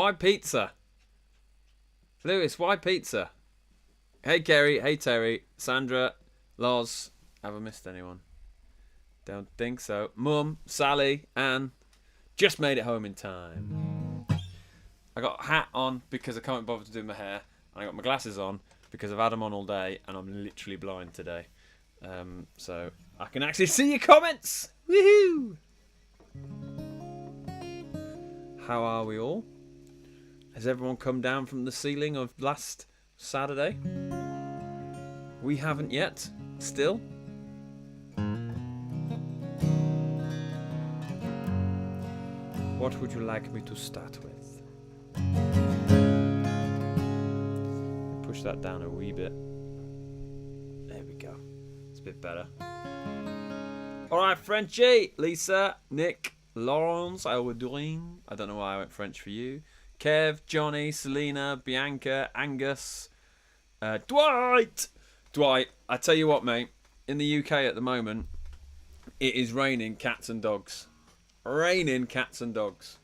why pizza? Lewis, why pizza? Hey, Kerry. Hey, Terry. Sandra. Loz. Have I missed anyone? Don't think so. Mum. Sally. Anne. Just made it home in time. I got a hat on because I can't bother to do my hair. And I got my glasses on because I've had them on all day and I'm literally blind today. So I can actually see your comments. Woohoo! How are we all? Has everyone come down from the ceiling of last Saturday? We haven't yet. Still. What would you like me to start with? Push that down a wee bit. There we go. It's a bit better. Alright, Frenchie, Lisa, Nick, Lawrence, how are we doing? I don't know why I went French for you. Kev, Johnny, Selena, Bianca, Angus, Dwight. Dwight, I tell you what, mate. In the UK at the moment, it is raining cats and dogs. Raining cats and dogs.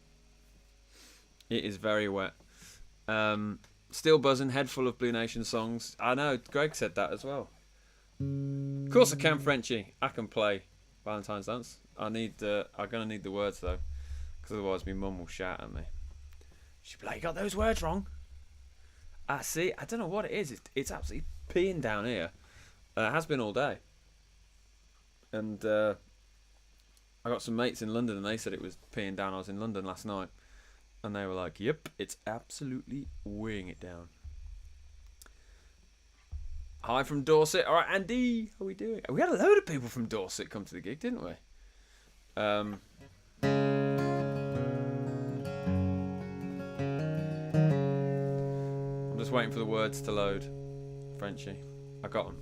It is very wet. Still buzzing, head full of Blue Nation songs. I know, Greg said that as well. Of course I can, Frenchie. I can play Valentine's Dance. I'm gonna need the words though, because otherwise my mum will shout at me. She'll be like, "You got those words wrong." I see. I don't know what it is. It's absolutely peeing down here. It has been all day. And I got some mates in London, and they said it was peeing down. I was in London last night, and they were like, "Yep, it's absolutely weighing it down." Hi from Dorset. All right, Andy, how are we doing? We had a load of people from Dorset come to the gig, didn't we? I'm just waiting for the words to load. Frenchie, I got them.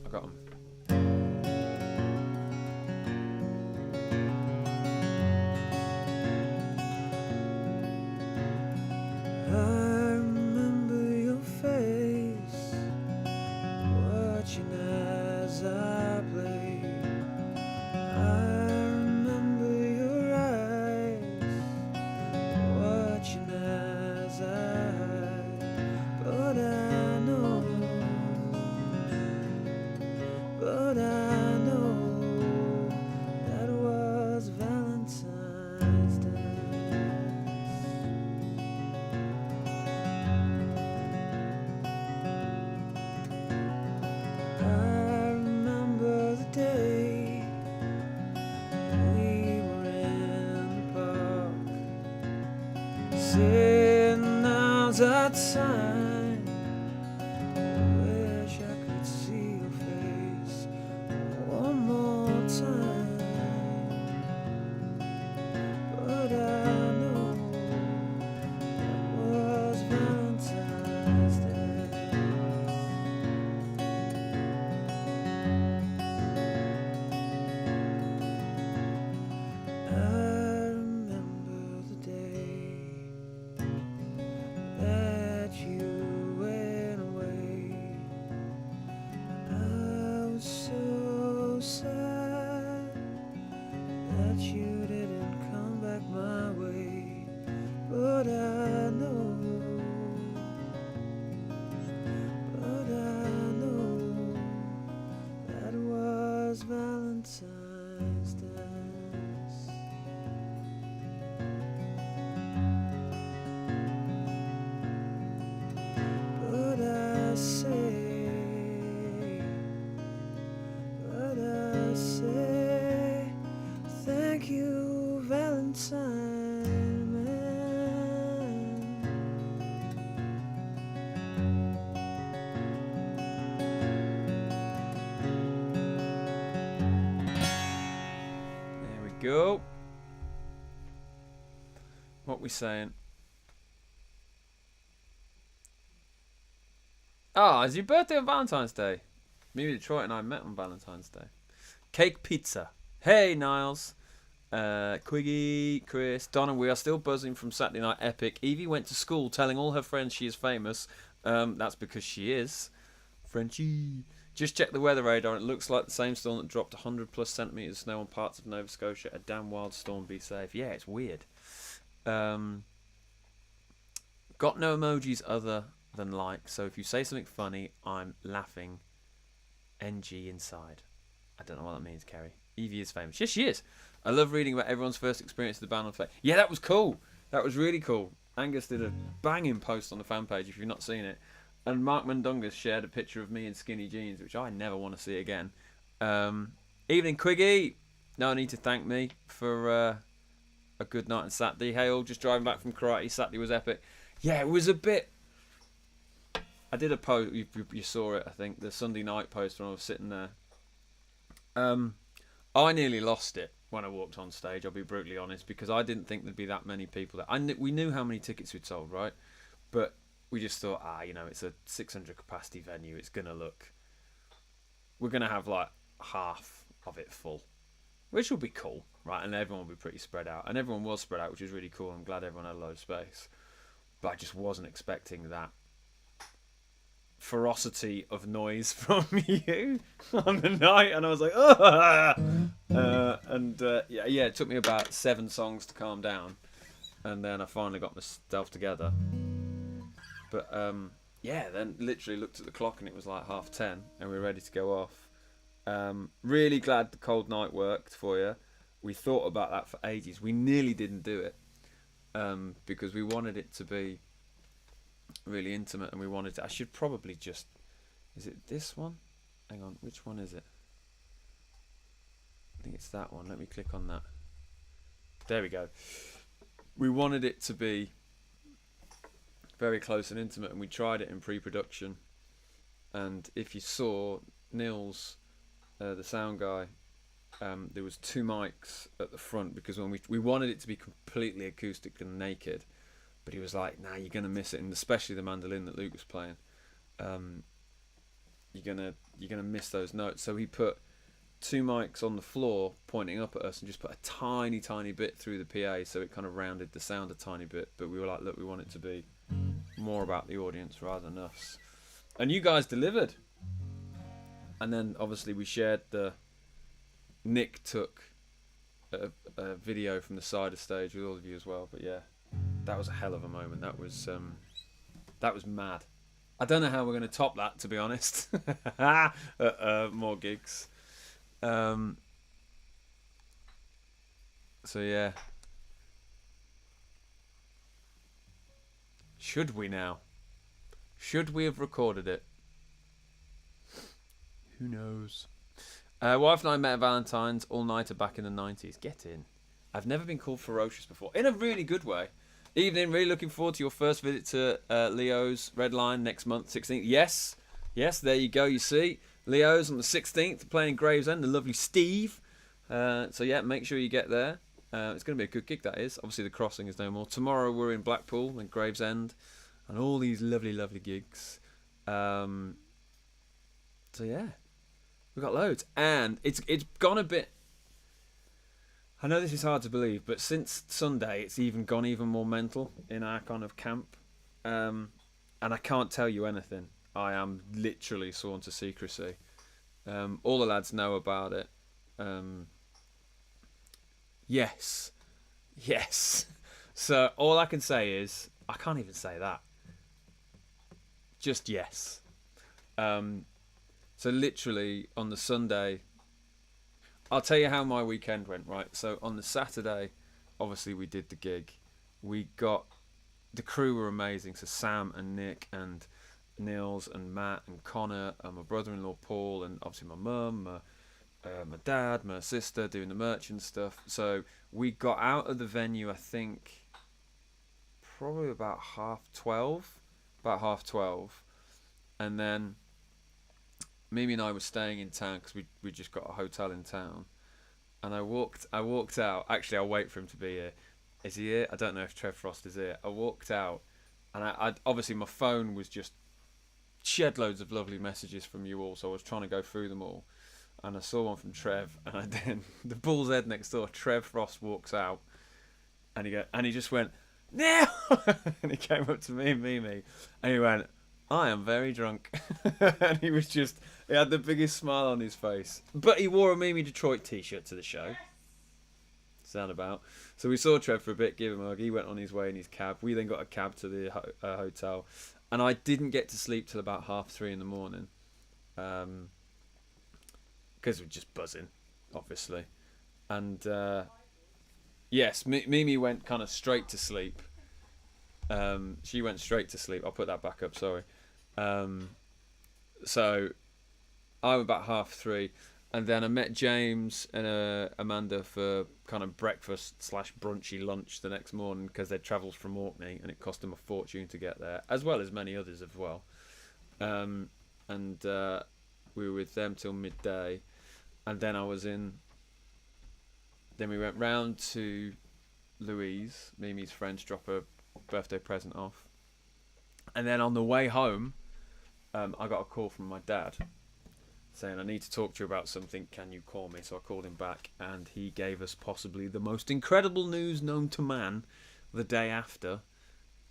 That sign, wish I could see your face one more time, but I know it was Valentine's Day. I remember the day that you went away. I was so sad that you didn't come back my way, but I know that was Valentine's dance. But I say, thank you, Valentine man. There we go. What we saying? Ah, it's your birthday on Valentine's Day. Me, Detroit, and I met on Valentine's Day. Cake pizza. Hey, Niles. Quiggy, Chris, Donna. We are still buzzing from Saturday Night Epic. Evie went to school telling all her friends she is famous. That's because she is. Frenchie. Just check the weather radar. It looks like the same storm that dropped 100 plus centimetres of snow on parts of Nova Scotia. A damn wild storm. Be safe. Yeah, it's weird. Got no emojis other than like. So if you say something funny, I'm laughing. NG inside. I don't know what that means, Kerry. Evie is famous. Yes, she is. I love reading about everyone's first experience of the band on Facebook. Yeah, that was cool. That was really cool. Angus did a banging post on the fan page if you've not seen it. And Mark Mundungus shared a picture of me in skinny jeans, which I never want to see again. Evening, Quiggy. No need to thank me for a good night on Saturday. Hey, all just driving back from karate. Saturday was epic. Yeah, it was a bit... I did a post, you saw it, I think, the Sunday night post when I was sitting there. I nearly lost it when I walked on stage, I'll be brutally honest, because I didn't think there'd be that many people there. We knew how many tickets we'd sold, right? But we just thought, it's a 600 capacity venue, it's going to look... We're going to have like half of it full, which will be cool, right? And everyone will be pretty spread out. And everyone was spread out, which is really cool. I'm glad everyone had a load of space. But I just wasn't expecting that ferocity of noise from you on the night, and I was like, yeah, it took me about 7 songs to calm down, and then I finally got myself together. But then literally looked at the clock and it was like 10:30, and we were ready to go off. Really glad the cold night worked for you. We thought about that for ages. We nearly didn't do it because we wanted it to be really intimate, and we wanted to... I should probably just... Is it this one? Hang on, which one is it? I think it's that one. Let me click on that. There we go. We wanted it to be very close and intimate, and we tried it in pre-production. And if you saw Nils, the sound guy, there was 2 mics at the front, because when we wanted it to be completely acoustic and naked. But he was like, nah, you're going to miss it, and especially the mandolin that Luke was playing. You're gonna miss those notes. So he put 2 mics on the floor pointing up at us and just put a tiny, tiny bit through the PA, so it kind of rounded the sound a tiny bit. But we were like, look, we want it to be more about the audience rather than us. And you guys delivered. And then obviously we shared Nick took a video from the side of stage with all of you as well. But yeah, that was a hell of a moment. That was mad. I don't know how we're going to top that, to be honest. More gigs. So yeah. Should we now? Should we have recorded it? Who knows? Wife and I met at Valentine's all-nighter back in the 90s. Get in. I've never been called ferocious before. In a really good way. Evening, really looking forward to your first visit to Leo's Red Line next month, 16th. Yes, there you go, you see. Leo's on the 16th, playing in Gravesend, the lovely Steve. So yeah, make sure you get there. It's going to be a good gig, that is. Obviously, the Crossing is no more. Tomorrow we're in Blackpool and Gravesend and all these lovely, lovely gigs. So yeah, we've got loads. And it's gone a bit... I know this is hard to believe, but since Sunday, it's gone even more mental in our kind of camp. And I can't tell you anything. I am literally sworn to secrecy. All the lads know about it. Yes. So all I can say is, I can't even say that. Just yes. So literally on the Sunday... I'll tell you how my weekend went, right? So on the Saturday, obviously we did the gig. The crew were amazing. So Sam and Nick and Nils and Matt and Connor and my brother-in-law Paul and obviously my mum, my dad, my sister doing the merch and stuff. So we got out of the venue, I think, probably about 12:30. And then... Mimi and I were staying in town because we just got a hotel in town, and I walked out. Actually, I'll wait for him to be here. Is he here? I don't know if Trev Frost is here. I walked out, and I obviously my phone was just shed loads of lovely messages from you all, so I was trying to go through them all, and I saw one from Trev, and then the Bull's Head next door. Trev Frost walks out, and he just went, "Now!" And he came up to me and Mimi, and he went, "I am very drunk." And he had the biggest smile on his face. But he wore a Mimi Detroit t-shirt to the show. sound about. So we saw Trev for a bit, give him a hug. He went on his way in his cab. We then got a cab to the hotel, and I didn't get to sleep till about 3:30 in the morning, because we're just buzzing, obviously. And yes, Mimi went kind of straight to sleep. She went straight to sleep. I'll put that back up. Sorry. So I was about 3:30. And then I met James and Amanda for kind of breakfast / brunchy lunch the next morning, because they'd travelled from Orkney and it cost them a fortune to get there, as well as many others as well. And we were with them till midday, and then Then we went round to Louise, Mimi's friend, to drop a birthday present off. And then on the way home, I got a call from my dad, saying, I need to talk to you about something, can you call me? So I called him back, and he gave us possibly the most incredible news known to man the day after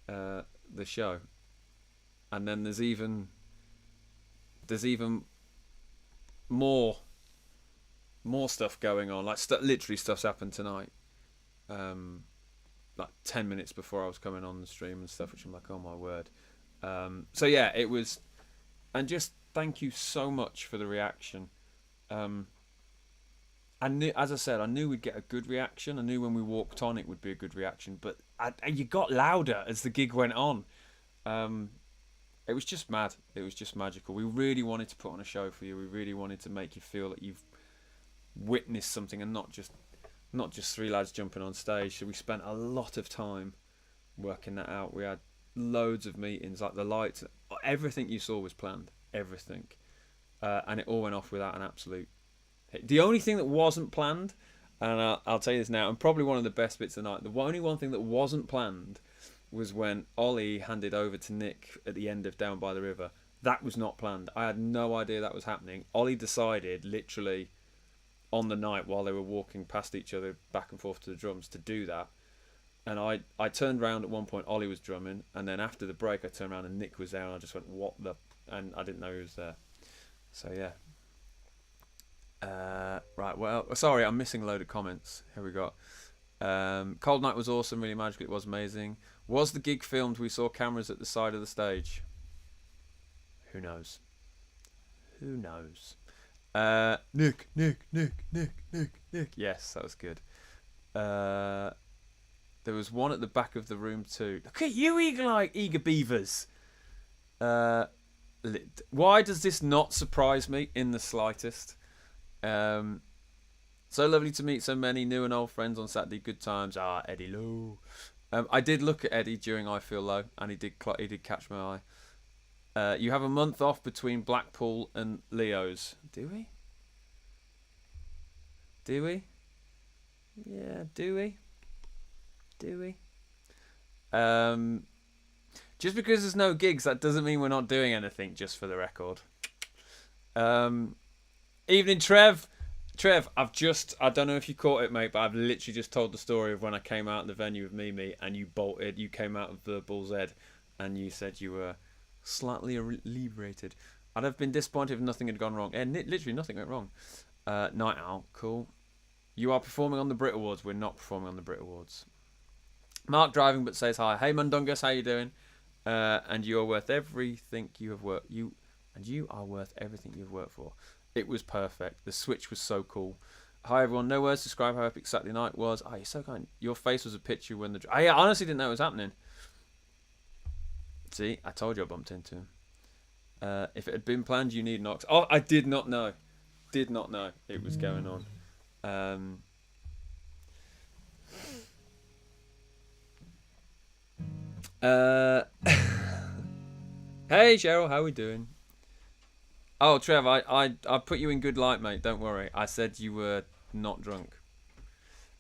the show. And then there's even more stuff going on, like literally stuff's happened tonight, like 10 minutes before I was coming on the stream and stuff, which I'm like, oh my word. So yeah, it was, and just thank you so much for the reaction. I knew, as I said, I knew we'd get a good reaction. I knew when we walked on it would be a good reaction, but you got louder as the gig went on. It was just mad. It was just magical. We really wanted to put on a show for you. We really wanted to make you feel that you've witnessed something, and not just three lads jumping on stage. So we spent a lot of time working that out. We had loads of meetings, like the lights, everything you saw was planned. Everything, and it all went off without an absolute hit. The only thing that wasn't planned, and I'll tell you this now, and probably one of the best bits of the night, the only one thing that wasn't planned was when Ollie handed over to Nick at the end of Down by the River. That was not planned. I had no idea that was happening. Ollie decided literally on the night, while they were walking past each other back and forth to the drums, to do that. And I turned around at one point, Ollie was drumming, and then after the break I turned around and Nick was there, and I just went, what the... And I didn't know he was there. So yeah. Right, well, sorry, I'm missing a load of comments. Here we go. Cold Night was awesome, really magical, it was amazing. Was the gig filmed? We saw cameras at the side of the stage. Who knows? Who knows? Nick. Yes, that was good. There was one at the back of the room too. Look at you, eager beavers. Why does this not surprise me in the slightest? So lovely to meet so many new and old friends on Saturday. Good times. Eddie Lowe. I did look at Eddie during I Feel Low, and he did catch my eye. You have a month off between Blackpool and Leo's. Do we? Do we? Yeah, do we? Do we? Just because there's no gigs, that doesn't mean we're not doing anything, just for the record. Evening, Trev. Trev, I don't know if you caught it, mate, but I've literally just told the story of when I came out of the venue with Mimi and you bolted. You came out of the Bull's Head and you said you were slightly alleviated. I'd have been disappointed if nothing had gone wrong. And literally nothing went wrong. Night out, cool. You are performing on the Brit Awards. We're not performing on the Brit Awards. Mark driving but says hi. Hey Mundungus, how you doing? And you are worth everything you have worked. You are worth everything you've worked for. It was perfect. The switch was so cool. Hi everyone. No words to describe how epic Saturday night was. Oh, you're so kind. Your face was a picture when the... I honestly didn't know it was happening. See, I told you I bumped into him. If it had been planned, you need Knox. Oh, I did not know. Did not know it was going on. Hey Cheryl, how we doing? Oh Trev, I put you in good light, mate, don't worry. I said you were not drunk.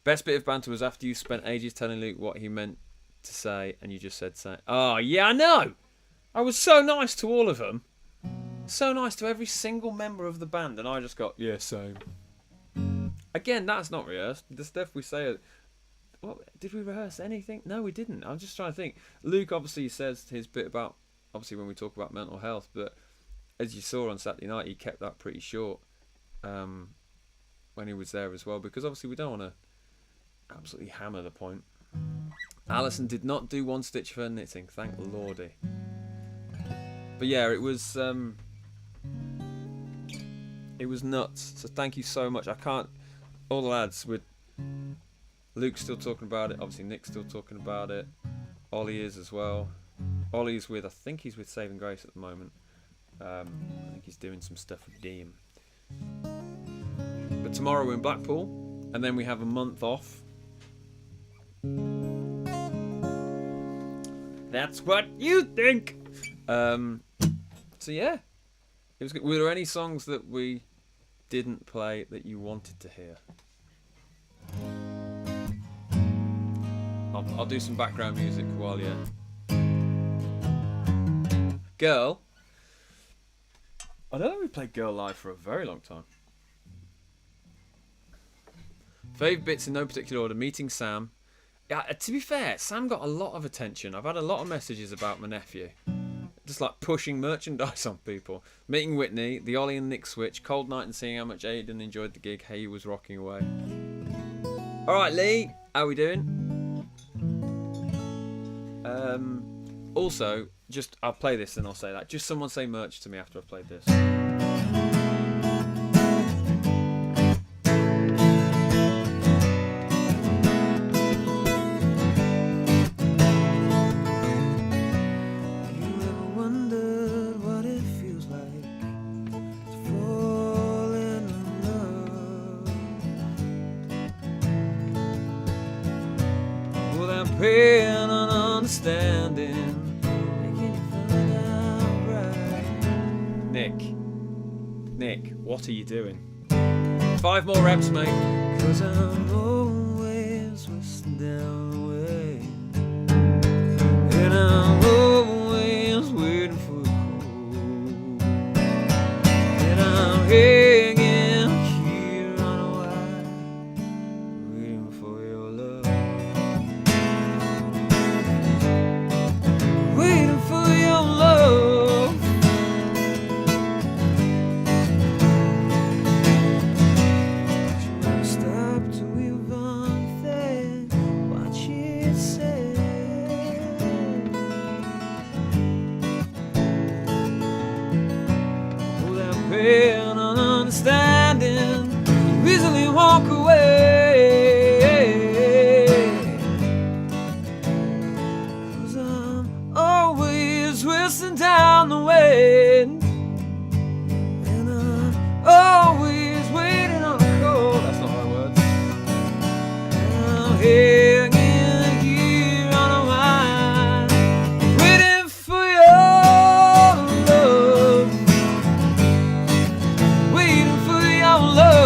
Best bit of banter was after you spent ages telling Luke what he meant to say and you just said say. Oh yeah, I know. I was so nice to all of them. So nice to every single member of the band, and I just got, yeah, same. Again, that's not rehearsed. The stuff we say... What, did we rehearse anything? No, we didn't. I'm just trying to think. Luke obviously says his bit about, obviously when we talk about mental health, but as you saw on Saturday night, he kept that pretty short when he was there as well, because obviously we don't want to absolutely hammer the point. Alison did not do one stitch of her knitting, thank lordy. But yeah, it was nuts. So thank you so much. I can't. All the lads with Luke's still talking about it. Obviously Nick's still talking about it. Ollie is as well. Ollie's with, I think he's with Saving Grace at the moment. I think he's doing some stuff with Dean. But tomorrow we're in Blackpool, and then we have a month off. That's what you think. So yeah, it was good. Were there any songs that we didn't play that you wanted to hear? I'll do some background music while you. Girl. I don't think we played Girl live for a very long time. Favourite bits in no particular order. Meeting Sam. Yeah, to be fair, Sam got a lot of attention. I've had a lot of messages about my nephew. Just like pushing merchandise on people. Meeting Whitney, the Ollie and Nick switch, cold night and seeing how much Aidan enjoyed the gig. Hey, he was rocking away. Alright, Lee, how we doing? Also, just I'll play this and I'll say that. Just someone say merch to me after I've played this. Nick, what are you doing? 5 more reps, mate. 'Cause I'm always whistling down the way, and I'm always waiting for a call, and I'm hanging here on a wire, waiting for your love, waiting for your love. Walk away, 'cause I'm always whistling down the wind, and I'm always waiting on a call. That's not my words. And I'm hanging here on a wire, waiting for your love, waiting for your love.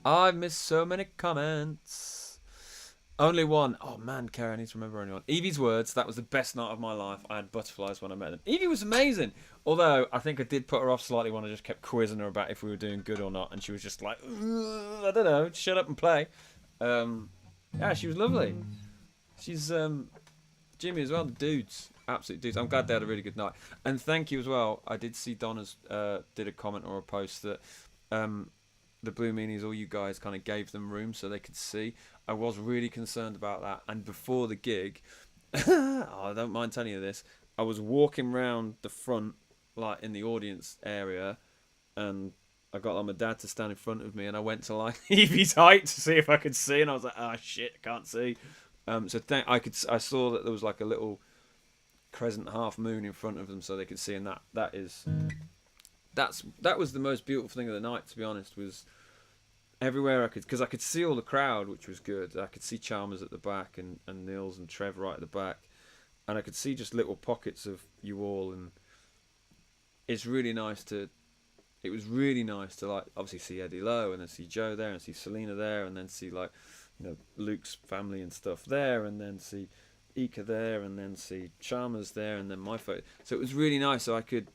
I've missed so many comments. Only one. Oh man, Kerry, I need to remember anyone. Evie's words. That was the best night of my life. I had butterflies when I met them. Evie was amazing. Although I think I did put her off slightly when I just kept quizzing her about if we were doing good or not, and she was just like, I don't know, shut up and play. Yeah, she was lovely. She's Jimmy as well. The dudes. absolute dudes. I'm glad they had a really good night, and thank you as well. I did see Donna's did a comment or a post that the Blue Meanies, all you guys, kind of gave them room so they could see. I was really concerned about that, and before the gig, I don't mind telling you this. I was walking round the front, like in the audience area, and I got like my dad to stand in front of me, and I went to like Evie's height to see if I could see, and I was like, "Ah, shit, I can't see." So I saw that there was like a little crescent half moon in front of them, so they could see, and that was the most beautiful thing of the night, to be honest. Was everywhere because I could see all the crowd, which was good. I could see Chalmers at the back and Nils and Trev right at the back, and I could see just little pockets of you all, and it's really nice to. It was really nice to like obviously see Eddie Lowe and then see Joe there and see Selena there and then see like Luke's family and stuff there and then see Ika there and then see Chalmers there and then my photo. So it was really nice. So I could.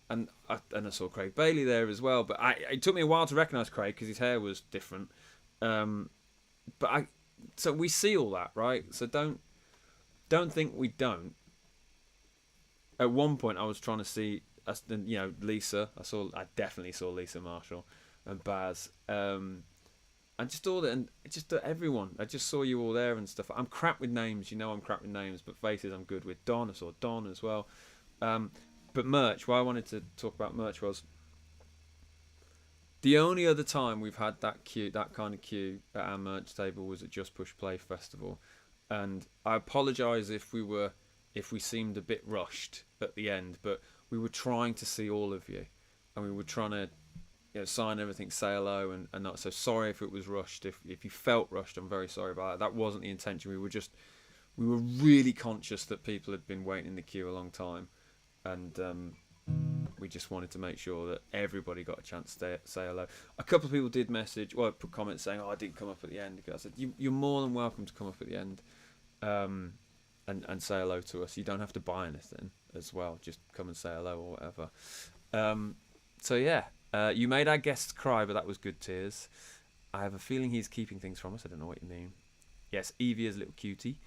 And I saw Craig Bailey there as well, but it took me a while to recognise Craig because his hair was different. So we see all that, right? So don't think we don't. At one point, I was trying to see, Lisa. I definitely saw Lisa Marshall and Baz, and just all that, and just everyone. I just saw you all there and stuff. I'm crap with names, I'm crap with names, but faces I'm good with. Don, I saw Don as well. But merch, why I wanted to talk about merch was the only other time we've had that kind of queue at our merch table was at Just Push Play Festival, and I apologise if we seemed a bit rushed at the end, but we were trying to see all of you, and we were trying to sign everything, say hello, and not. So sorry if it was rushed. If you felt rushed, I'm very sorry about that. That wasn't the intention. We were really conscious that people had been waiting in the queue a long time. And we just wanted to make sure that everybody got a chance to say hello. A couple of people did put comments saying, "Oh, I didn't come up at the end." I said, "You're more than welcome to come up at the end, and say hello to us. You don't have to buy anything as well. Just come and say hello or whatever." So yeah, you made our guests cry, but that was good tears. I have a feeling he's keeping things from us. I don't know what you mean. Yes, Evie is a little cutie.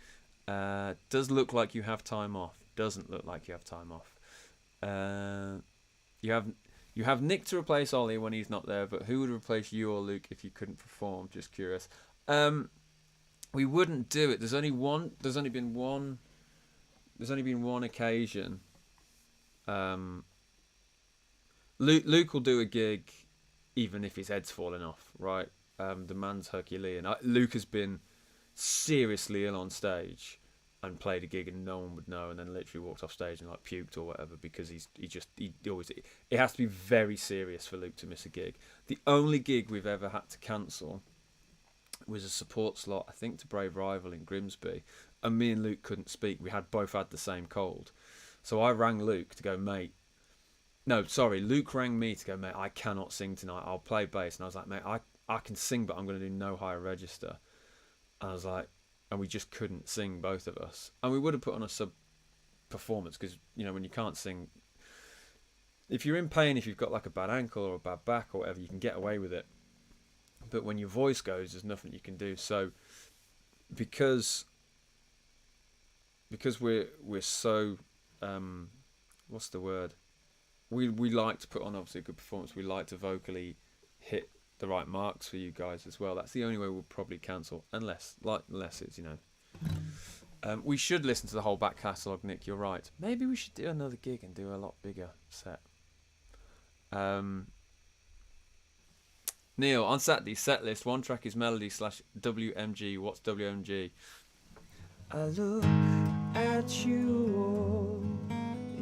Does look like you have time off. Doesn't look like you have time off. You have Nick to replace Ollie when he's not there, but who would replace you or Luke if you couldn't perform? Just curious. We wouldn't do it. There's only been one occasion. Luke will do a gig even if his head's falling off, right? The man's Herculean. Luke has been seriously ill on stage and played a gig and no one would know, and then literally walked off stage and like puked or whatever, because he always, it has to be very serious for Luke to miss a gig. The only gig we've ever had to cancel was a support slot, I think, to Brave Rival in Grimsby, and me and Luke couldn't speak. We both had the same cold, so I rang Luke to go, mate. No, sorry, Luke rang me to go, mate, I cannot sing tonight. I'll play bass, and I was like, mate, I can sing, but I'm going to do no higher register. And I was like, and we just couldn't sing, both of us. And we would have put on a sub performance, because when you can't sing, if you're in pain, if you've got like a bad ankle or a bad back or whatever, you can get away with it. But when your voice goes, there's nothing you can do. So because we're so what's the word? We like to put on obviously a good performance. We like to vocally hit the right marks for you guys as well. That's the only way we'll probably cancel, unless it's we should listen to the whole back catalogue, Nick. You're right. Maybe we should do another gig and do a lot bigger set. Neil, on Saturday set list, one track is melody / WMG. What's WMG? I look at you all,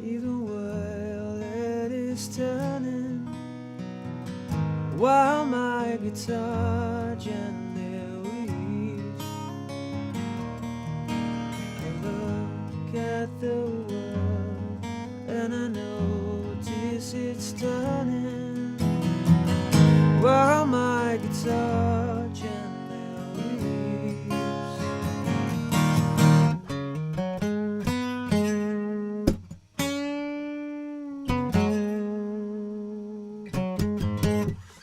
even while it is turning, while my guitar gently weeps. I look at the world and I notice it's turning, while my guitar gently weeps.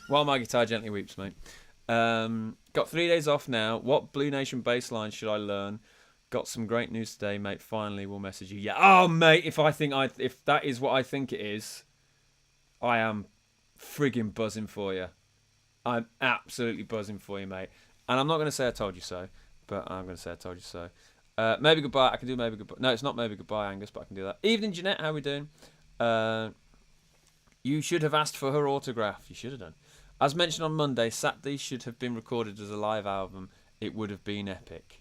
While my guitar gently weeps, mate. Got 3 days off now. What Blue Nation bass line should I learn? Got some great news today, mate. Finally, we'll message you. Yeah. Oh, mate, if that is what I think it is, I am frigging buzzing for you. I'm absolutely buzzing for you, mate. And I'm not going to say I told you so, but I'm going to say I told you so. Maybe goodbye. I can do maybe goodbye. No, it's not maybe goodbye, Angus, but I can do that. Evening, Jeanette. How we doing? You should have asked for her autograph. You should have done. As mentioned on Monday, Saturday should have been recorded as a live album. It would have been epic.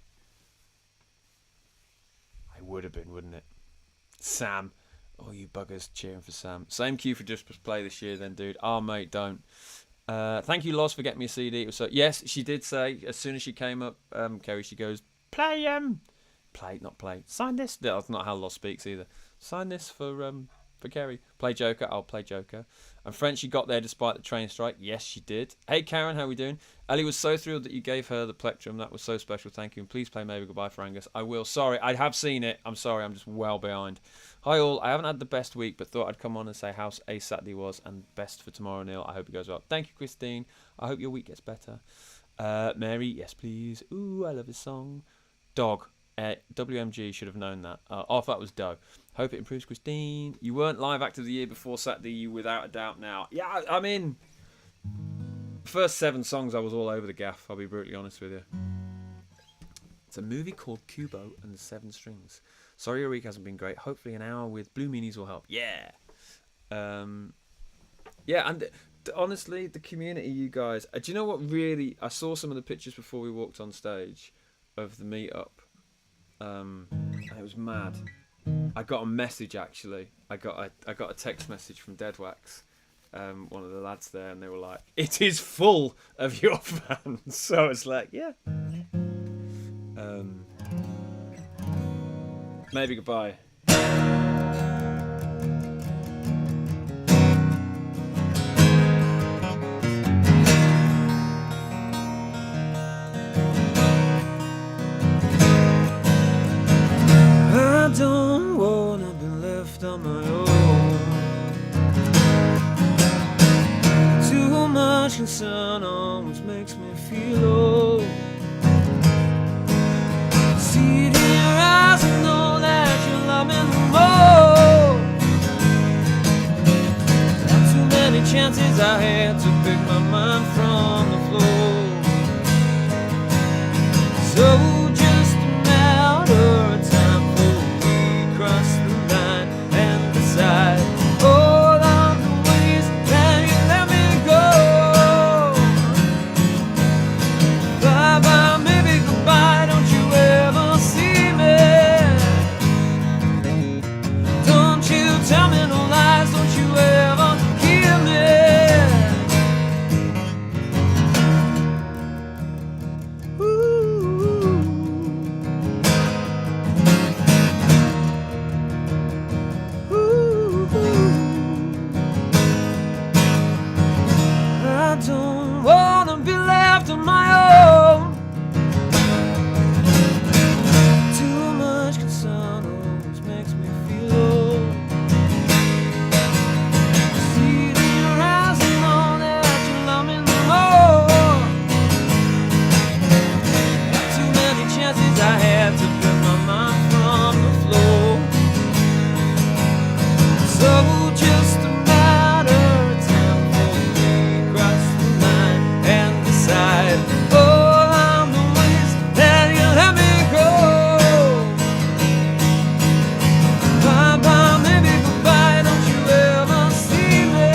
It would have been, wouldn't it? Sam. Oh, you buggers cheering for Sam. Same cue for Just Press Play this year then, dude. Oh, mate, don't. Thank you, Loz, for getting me a CD. It was so... Yes, she did say, as soon as she came up, Kerry, she goes, play, not play. Sign this. That's not how Loz speaks either. Sign this for Kerry. Play Joker. I'll play Joker. And Frenchie got there despite the train strike. Yes, she did. Hey, Karen, how we doing? Ellie was so thrilled that you gave her the plectrum. That was so special. Thank you. And please play Maybe Goodbye for Angus. I will. Sorry, I have seen it. I'm sorry. I'm just well behind. Hi, all. I haven't had the best week, but thought I'd come on and say how Ace Saturday was and best for tomorrow, Neil. I hope it goes well. Thank you, Christine. I hope your week gets better. Mary, yes, please. Ooh, I love this song. Dog. WMG should have known that. I thought it was Doe. Hope it improves, Christine. You weren't live act of the year before Saturday. You without a doubt now. Yeah, I mean, first 7 songs I was all over the gaff. I'll be brutally honest with you. It's a movie called Kubo and the 7 Strings. Sorry your week hasn't been great. Hopefully an hour with Blue Meanies will help. Yeah. Yeah, and honestly, the community, you guys. Do you know what really... I saw some of the pictures before we walked on stage of the meetup. And it was mad. I got a message actually. I got a text message from Deadwax, one of the lads there, and they were like, "It is full of your fans." So it's like, yeah. Maybe Goodbye. I don't wanna be left on my own. Too much concern always makes me feel low. See it in your eyes and know that you love me more. Not too many chances I had to pick my mind from the floor. So just a matter of time cross the line and decide all of the ways that you let me go. Bye bye, maybe goodbye, don't you ever see me. Don't you tell me no lies, don't you ever hear me. I don't wanna be left on my own. Too much concern always makes me feel low. See it in your eyes and know that you love me more. Not too many chances I had to pick my mind from the floor. So just a matter of time for me cross the line and decide all of the ways that you let me go. Bye bye, maybe goodbye, don't you ever see me.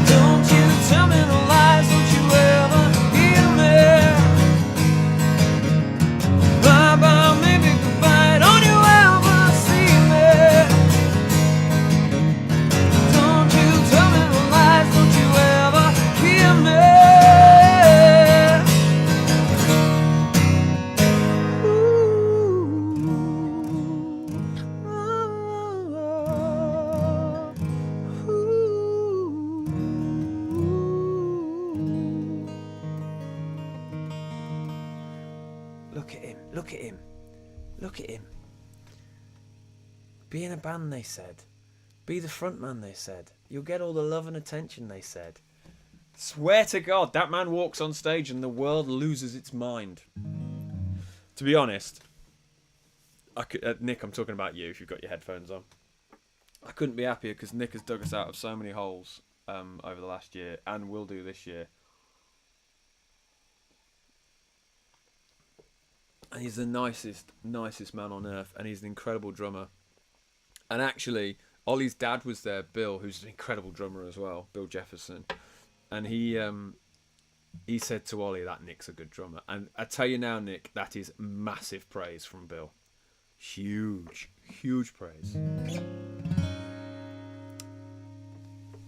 Don't you tell me no lies, don't you ever hear me. Bye bye, maybe goodbye, don't you ever see me. Don't you tell me no lies, don't you ever hear me. Look at him, look at him, look at him. Be in a band, they said. Be the front man, they said. You'll get all the love and attention, they said. Swear to God, that man walks on stage and the world loses its mind. To be honest, Nick, I'm talking about you if you've got your headphones on. I couldn't be happier because Nick has dug us out of so many holes over the last year and will do this year. And he's the nicest man on earth, and he's an incredible drummer. And actually, Ollie's dad was there, Bill, who's an incredible drummer as well, Bill Jefferson. And he said to Ollie that Nick's a good drummer. And I tell you now, Nick, that is massive praise from Bill. Huge praise.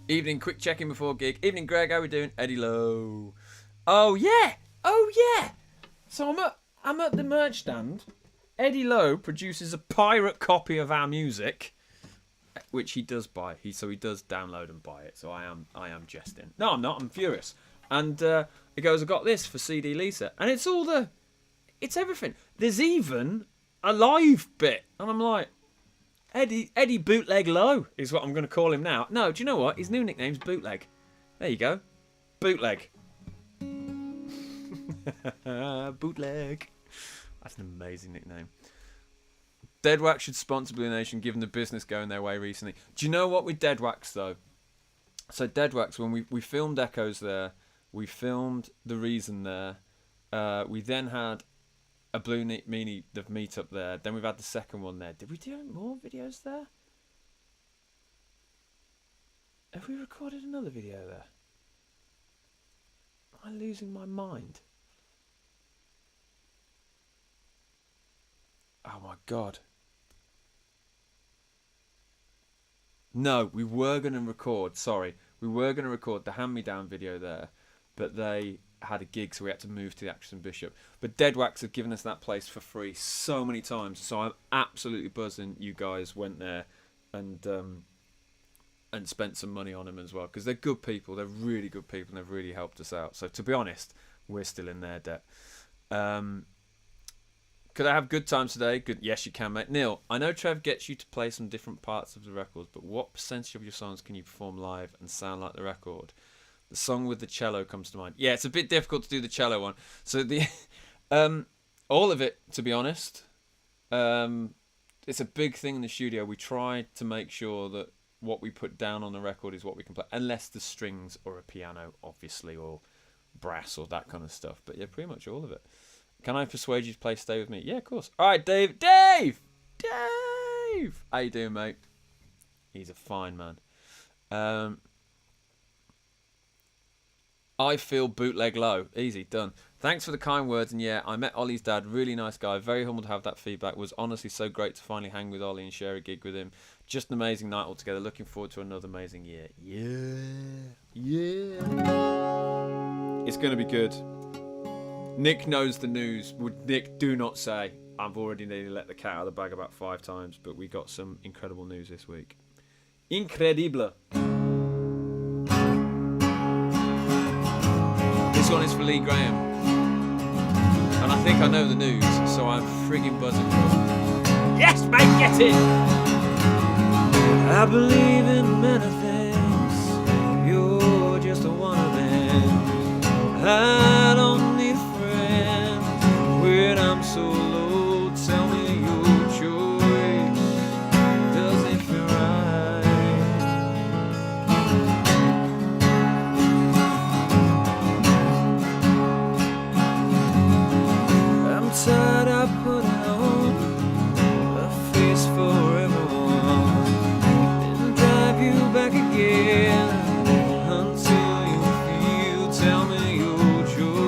Evening, quick check-in before gig. Evening, Greg, how we doing? Eddie Lowe. Oh yeah. So I'm at the merch stand. Eddie Lowe produces a pirate copy of our music, which he does buy. He does download and buy it. So I am jesting. No, I'm not. I'm furious. And he goes, I got this for CD Lisa, and it's everything. There's even a live bit, and I'm like, Eddie Bootleg Lowe is what I'm going to call him now. No, do you know what? His new nickname's Bootleg. There you go, Bootleg. Bootleg. That's an amazing nickname. Deadwax should sponsor Blue Nation, given the business going their way recently. Do you know what with Deadwax though? So Deadwax, when we filmed Echoes there, we filmed The Reason there. We then had a Blue Meanie the meetup there. Then we've had the second one there. Did we do more videos there? Have we recorded another video there? Am I losing my mind? Oh my god. No, we were going to record, we were going to record the hand-me-down video there, but they had a gig, so we had to move to the Actress and Bishop. But Deadwax have given us that place for free so many times, so I'm absolutely buzzing you guys went there and spent some money on them as well, because they're good people, they're really good people, and they've really helped us out. So to be honest, we're still in their debt. Could I have good times today? Good. Yes, you can, mate. Neil, I know Trev gets you to play some different parts of the records, but what percentage of your songs can you perform live and sound like the record? The song with the cello comes to mind. Yeah, it's a bit difficult to do the cello one. So the all of it, to be honest. It's a big thing in the studio. We try to make sure that what we put down on the record is what we can play, unless the strings or a piano, obviously, or brass or that kind of stuff. But yeah, pretty much all of it. Can I persuade you to play Stay With Me? Yeah, of course. All right, Dave. How you doing, mate? He's a fine man. I feel Bootleg Low. Easy, done. Thanks for the kind words. And yeah, I met Ollie's dad. Really nice guy. Very humbled to have that feedback. Was honestly so great to finally hang with Ollie and share a gig with him. Just an amazing night altogether. Looking forward to another amazing year. Yeah. It's going to be good. Nick knows the news. Nick, do not say. I've already nearly let the cat out of the bag about 5 times, but we got some incredible news this week. Incredible. This one is for Lee Graham. And I think I know the news, so I'm frigging buzzing for it. Yes, mate, get it! I believe in many things. You're just one of them. I don't need a friend when I'm so low. Tell me your choice. Does it feel right? I'm tired of putting on a face for everyone and drive you back again until you feel. Tell me your choice.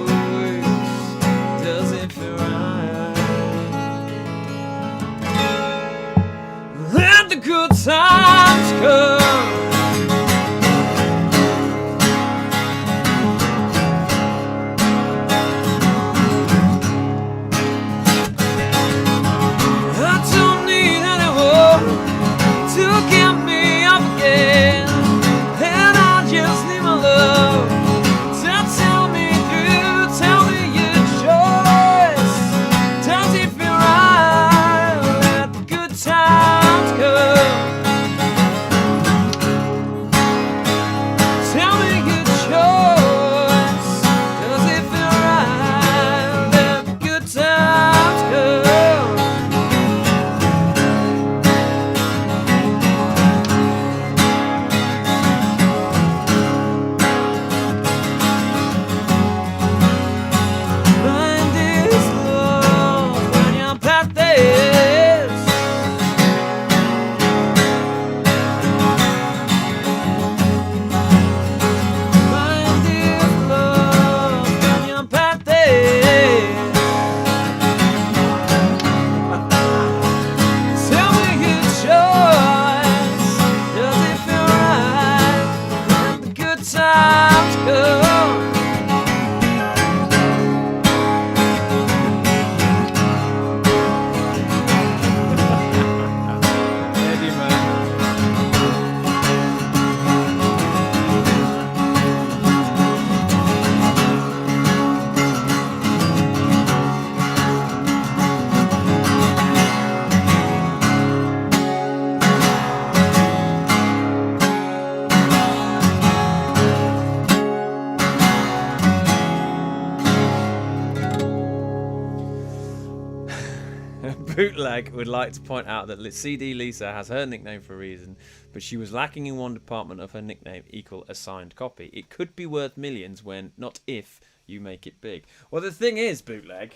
Bootleg would like to point out that CD Lisa has her nickname for a reason, but she was lacking in one department of her nickname equal a signed copy. It could be worth millions when, not if, you make it big. Well, the thing is, Bootleg,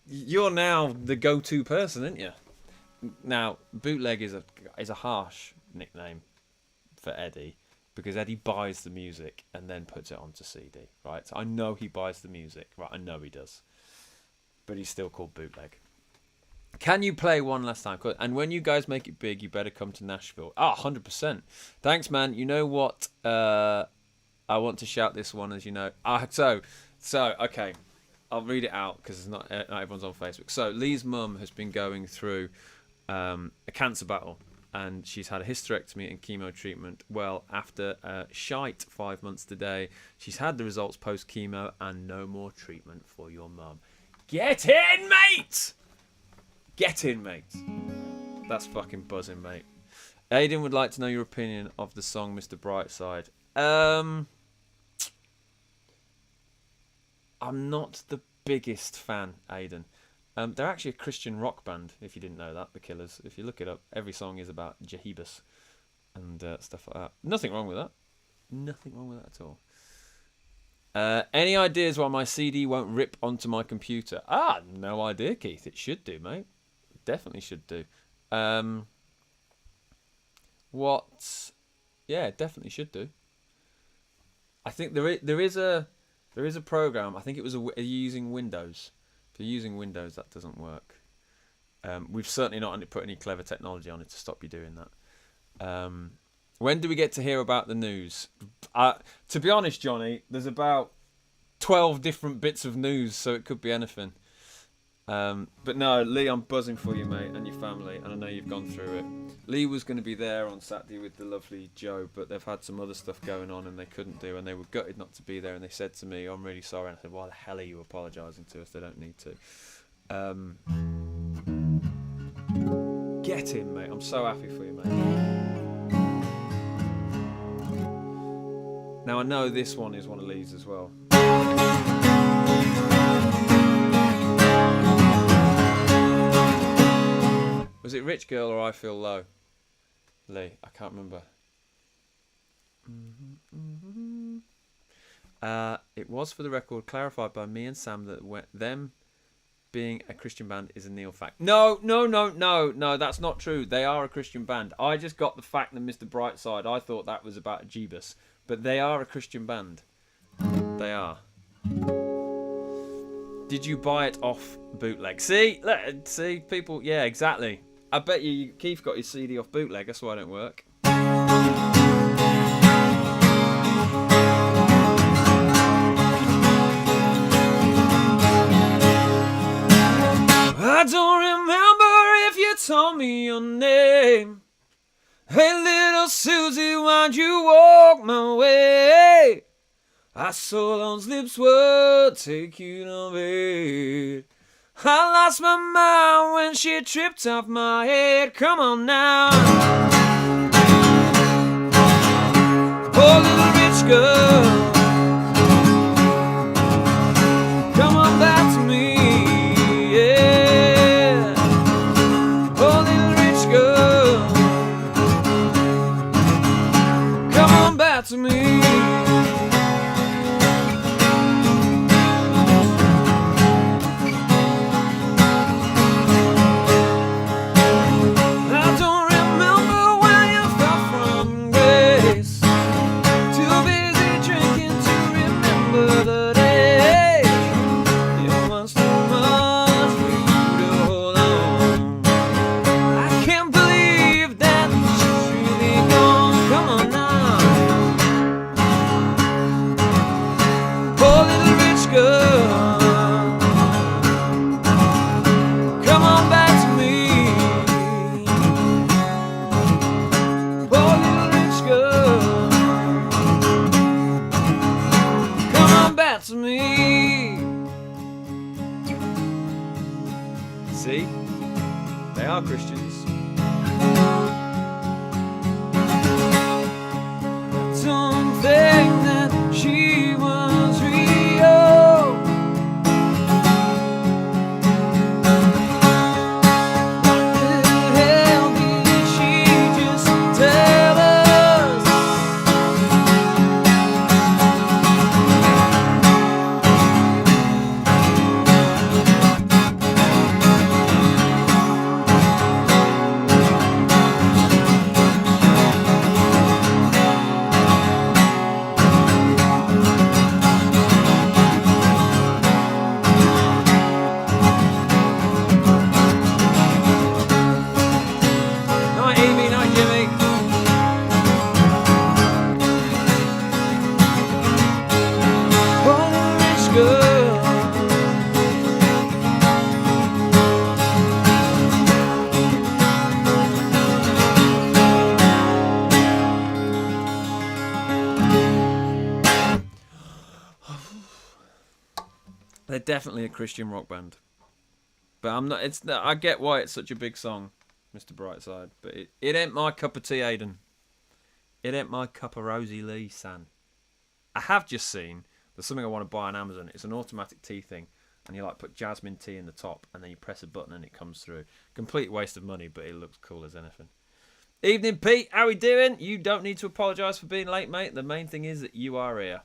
you're now the go-to person, aren't you? Now, Bootleg is a harsh nickname for Eddie, because Eddie buys the music and then puts it onto CD, right? So I know he buys the music, right? I know he does. But he's still called Bootleg. Can you play one last time? And when you guys make it big, you better come to Nashville. 100%. Thanks, man. You know what? I want to shout this one, as you know. So okay. I'll read it out because not everyone's on Facebook. So Lee's mum has been going through a cancer battle, and she's had a hysterectomy and chemo treatment. Well, after shite 5 months today, she's had the results post-chemo and no more treatment for your mum. Get in, mate! Get in, mate. That's fucking buzzing, mate. Aiden would like to know your opinion of the song Mr. Brightside. I'm not the biggest fan, Aiden. They're actually a Christian rock band, if you didn't know that, The Killers. If you look it up, every song is about Jehebus and stuff like that. Nothing wrong with that. Nothing wrong with that at all. Any ideas why my CD won't rip onto my computer? No idea, Keith. It should do, mate. It definitely should do. Yeah, it definitely should do. I think there is a program. I think it was using Windows. If you're using Windows, that doesn't work. We've certainly not put any clever technology on it to stop you doing that. When do we get to hear about the news? To be honest, Johnny, there's about 12 different bits of news, so it could be anything. But no, Lee, I'm buzzing for you, mate, and your family, and I know you've gone through it. Lee was going to be there on Saturday with the lovely Joe, but they've had some other stuff going on and they couldn't do, and they were gutted not to be there, and they said to me, I'm really sorry. And I said, why the hell are you apologising to us? They don't need to. Get in, mate. I'm so happy for you, mate. Now, I know this one is one of Lee's as well. Was it Rich Girl or I Feel Low? Lee, I can't remember. It was, for the record, clarified by me and Sam that them being a Christian band is a Neil fact. No, that's not true. They are a Christian band. I just got the fact that Mr. Brightside, I thought that was about Jeebus. But they are a Christian band. They are. Did you buy it off Bootleg? See, people. Yeah, exactly. I bet you Keith got his CD off Bootleg. That's why it don't work. I don't remember if you told me your name. Hey, little Susie, why'd you walk my way? I saw those lips would take you to bed. I lost my mind when she tripped off my head. Come on now. Oh, little rich girl, come on back to me, yeah. Oh, little rich girl, come on back to me. See? They are Christians. Don't think that she was real. They're definitely a Christian rock band. But I'm not. It's. I get why it's such a big song, Mr. Brightside. But it ain't my cup of tea, Aiden. It ain't my cup of Rosie Lee, son. I have just seen there's something I want to buy on Amazon. It's an automatic tea thing, and you like put jasmine tea in the top, and then you press a button and it comes through. Complete waste of money, but it looks cool as anything. Evening, Pete. How we doing? You don't need to apologise for being late, mate. The main thing is that you are here.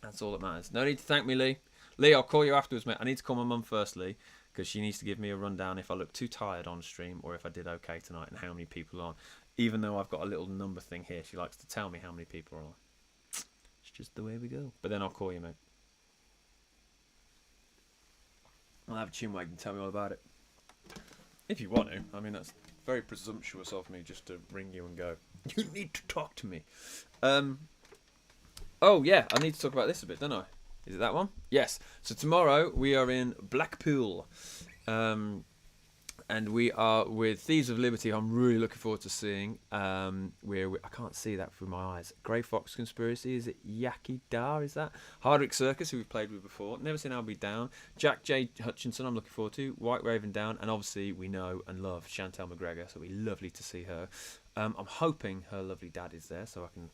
That's all that matters. No need to thank me, Lee. Lee, I'll call you afterwards, mate. I need to call my mum first, Lee, because she needs to give me a rundown if I look too tired on stream or if I did okay tonight and how many people are on. Even though I've got a little number thing here, she likes to tell me how many people are on. It's just the way we go. But then I'll call you, mate. I'll have a tune where you can tell me all about it. If you want to. I mean, that's very presumptuous of me just to ring you and go, you need to talk to me. Oh, yeah, I need to talk about this a bit, don't I? Is it that one? Yes. So tomorrow we are in Blackpool. And we are with Thieves of Liberty. I'm really looking forward to seeing. I can't see that through my eyes. Grey Fox Conspiracy. Is it Yaki Da? Is that? Hardwick Circus, who we've played with before. Never Seen I'll Be Down. Jack J. Hutchinson, I'm looking forward to. White Raven Down. And obviously we know and love Chantel McGregor. So it'll be lovely to see her. I'm hoping her lovely dad is there so I can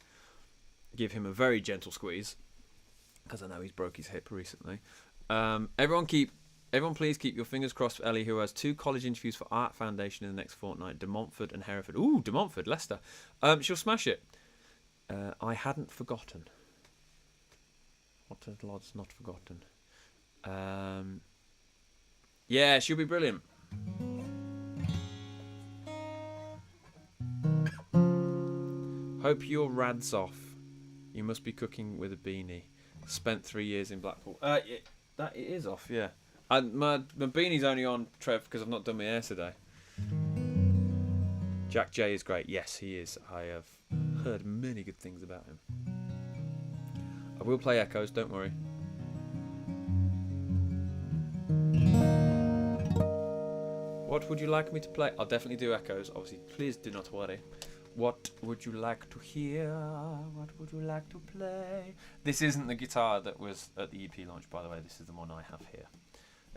give him a very gentle squeeze. Because I know he's broke his hip recently. Everyone please keep your fingers crossed for Ellie, who has 2 college interviews for Art Foundation in the next fortnight. De Montfort and Hereford. Ooh, De Montfort, Leicester. She'll smash it. I hadn't forgotten. What has Lods not forgotten? Yeah, she'll be brilliant. Hope your rad's off. You must be cooking with a beanie. Spent 3 years in Blackpool. It is off, yeah. My beanie's only on, Trev, because I've not done my hair today. Jack J is great. Yes, he is. I have heard many good things about him. I will play Echoes, don't worry. What would you like me to play? I'll definitely do Echoes. Obviously, please do not worry. What would you like to hear? What would you like to play? This isn't the guitar that was at the EP launch, by the way. This is the one I have here.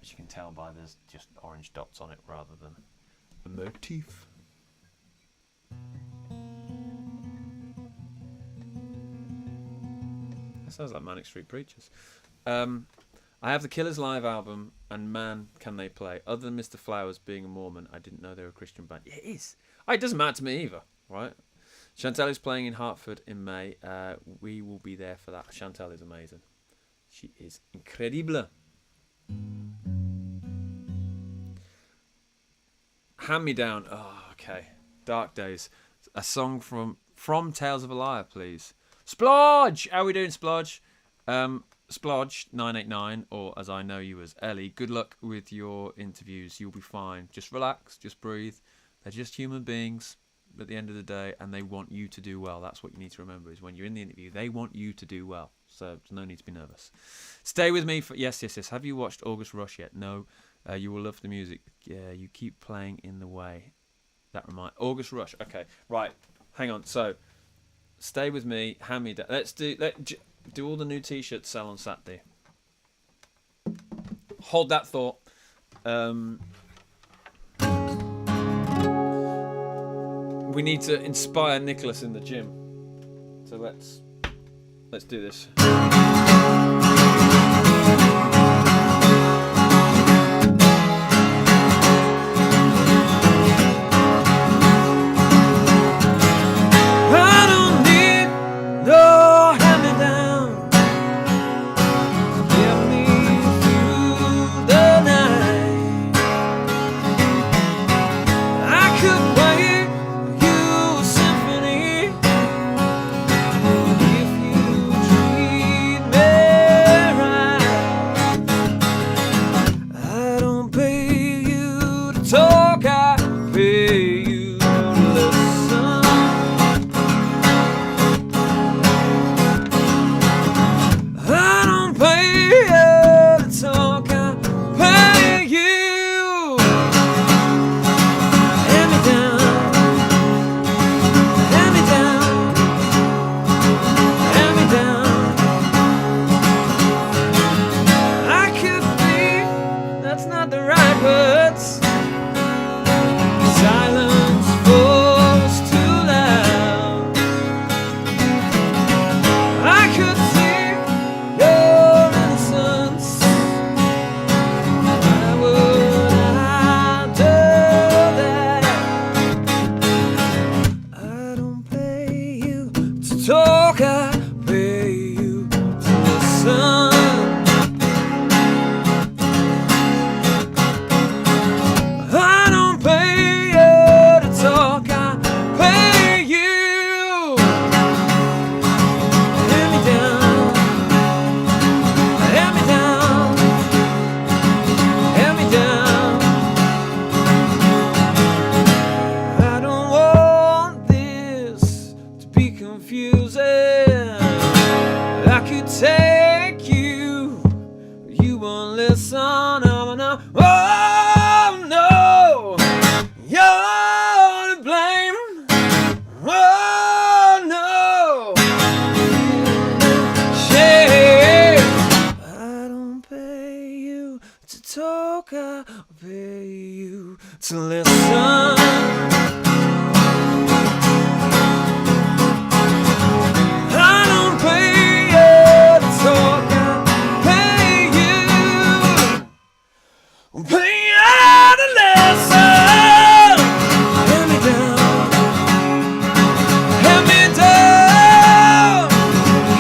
As you can tell by there's just orange dots on it rather than a motif. That sounds like Manic Street Preachers. I have the Killers live album, and man, can they play. Other than Mr. Flowers being a Mormon, I didn't know they were a Christian band. Yeah, it is. It doesn't matter to me either, right? Chantel is playing in Hartford in May. We will be there for that. Chantel is amazing. She is incredible. Hand Me Down. Oh, okay. Dark Days. A song from Tales of a Liar, please. Splodge! How are we doing, Splodge? Splodge989, or as I know you as Ellie, good luck with your interviews. You'll be fine. Just relax, just breathe. They're just human beings at the end of the day, and they want you to do well. That's what you need to remember, is when you're in the interview, they want you to do well. So there's no need to be nervous. Stay with me for... Yes. Have you watched August Rush yet? No. You will love the music. Yeah, you keep playing in the way. That reminds... August Rush. Okay, right. Hang on. So, stay with me. Hand me down. Let's do all the new T-shirts sell on Saturday. Hold that thought. We need to inspire Nicholas in the gym. So let's do this. I don't need no hand-me-down to get me through the night. I could play you a symphony if you treat son of an oh no, you're to blame. Oh no, shame. I don't pay you to talk, I pay you to listen. I don't pay you to talk, I pay you. Pay you to listen. Hand me down, hand me down,